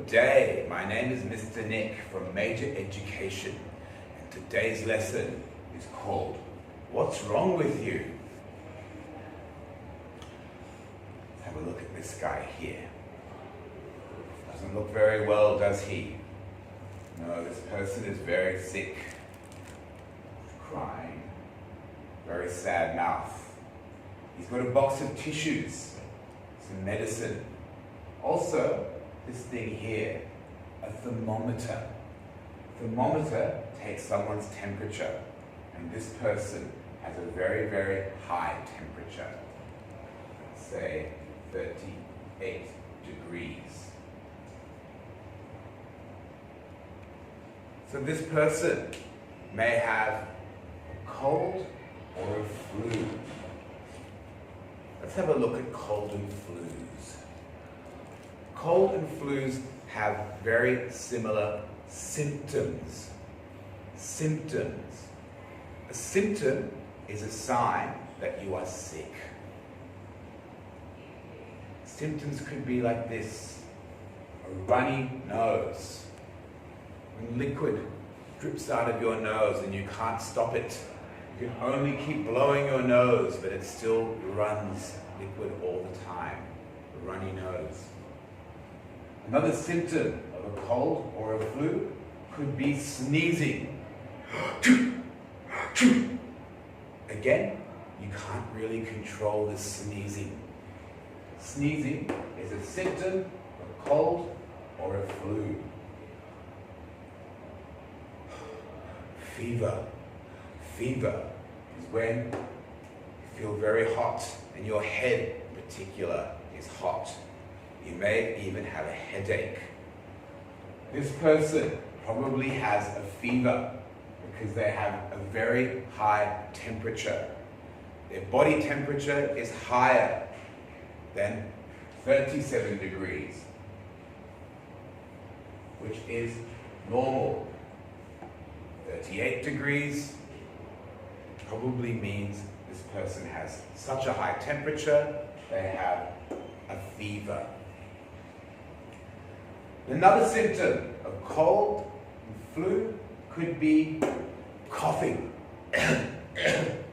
Good day, my name is Mr. Nick from Major Education, and today's lesson is called, What's Wrong With You? Let's have a look at this guy here. Doesn't look very well, does he? No, this person is very sick, crying, very sad mouth. He's got a box of tissues, some medicine. Also, this thing here, a thermometer. Thermometer takes someone's temperature, and this person has a very, very high temperature. Let's say 38 degrees. So this person may have a cold or a flu. Let's have a look at cold and flus. Cold and flus have very similar symptoms. Symptoms. A symptom is a sign that you are sick. Symptoms could be like this: a runny nose. When liquid drips out of your nose and you can't stop it, you can only keep blowing your nose, but it still runs liquid all the time. A runny nose. Another symptom of a cold or a flu could be sneezing. Again, you can't really control the sneezing. Sneezing is a symptom of a cold or a flu. Fever. Fever is when you feel very hot and your head in particular is hot. You may even have a headache. This person probably has a fever because they have a very high temperature. Their body temperature is higher than 37 degrees, which is normal. 38 degrees probably means this person has such a high temperature, they have a fever. Another symptom of cold and flu could be coughing. Again,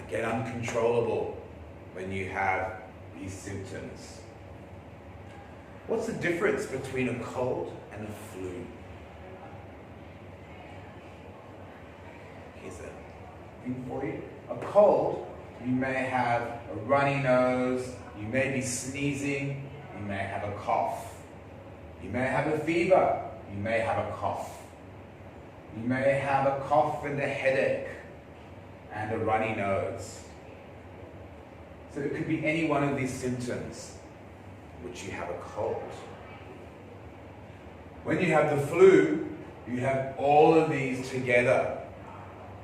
uncontrollable when you have these symptoms. What's the difference between a cold and a flu? Here's a thing for you. A cold, you may have a runny nose, you may be sneezing, you may have a cough. You may have a fever, you may have a cough. You may have a cough and a headache and a runny nose. So it could be any one of these symptoms in which you have a cold. When you have the flu, you have all of these together.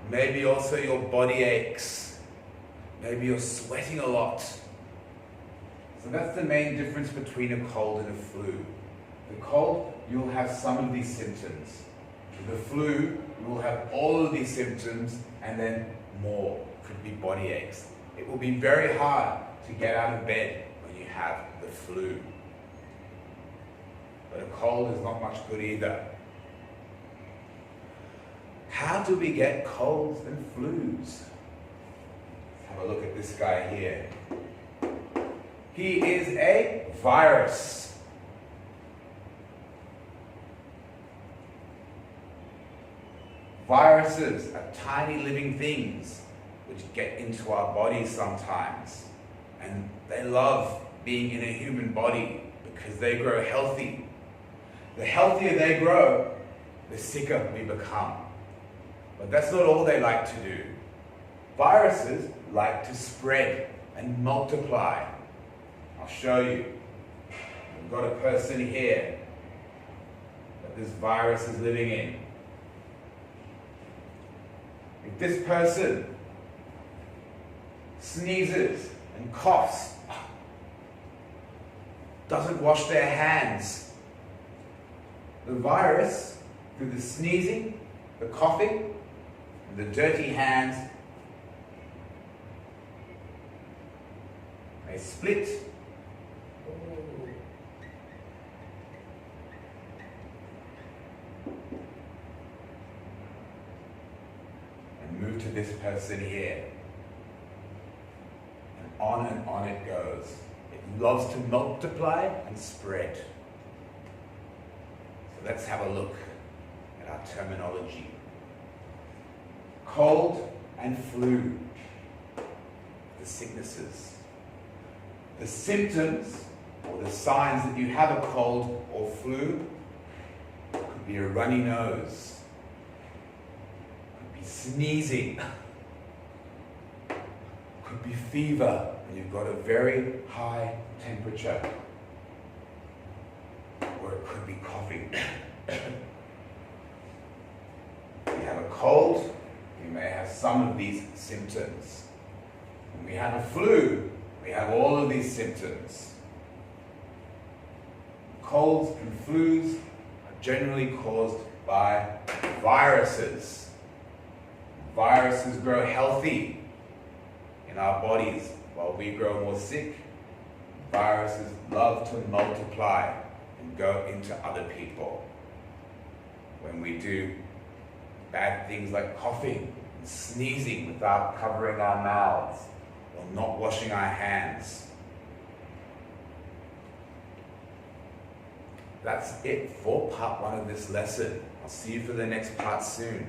Maybe also your body aches. Maybe you're sweating a lot. So that's the main difference between a cold and a flu. The cold, you'll have some of these symptoms. The flu, you will have all of these symptoms and then more. Could be body aches. It will be very hard to get out of bed when you have the flu. But a cold is not much good either. How do we get colds and flus? Let's have a look at this guy here. He is a virus. Viruses are tiny living things which get into our bodies sometimes. And they love being in a human body because they grow healthy. The healthier they grow, the sicker we become. But that's not all they like to do. Viruses like to spread and multiply. I'll show you. We've got a person here that this virus is living in. If this person sneezes and coughs, doesn't wash their hands, the virus, through the sneezing, the coughing, and the dirty hands, may split move to this person here. And on it goes. It loves to multiply and spread. So let's have a look at our terminology. Cold and flu, the sicknesses. The symptoms or the signs that you have a cold or flu could be a runny nose, could be sneezing, could be fever, and you've got a very high temperature, or it could be coughing. If you have a cold, you may have some of these symptoms. When we have a flu, we have all of these symptoms. Colds and flus are generally caused by viruses. Viruses grow healthy in our bodies while we grow more sick. Viruses love to multiply and go into other people. When we do bad things like coughing and sneezing without covering our mouths or not washing our hands. That's it for part 1 of this lesson. I'll see you for the next part soon.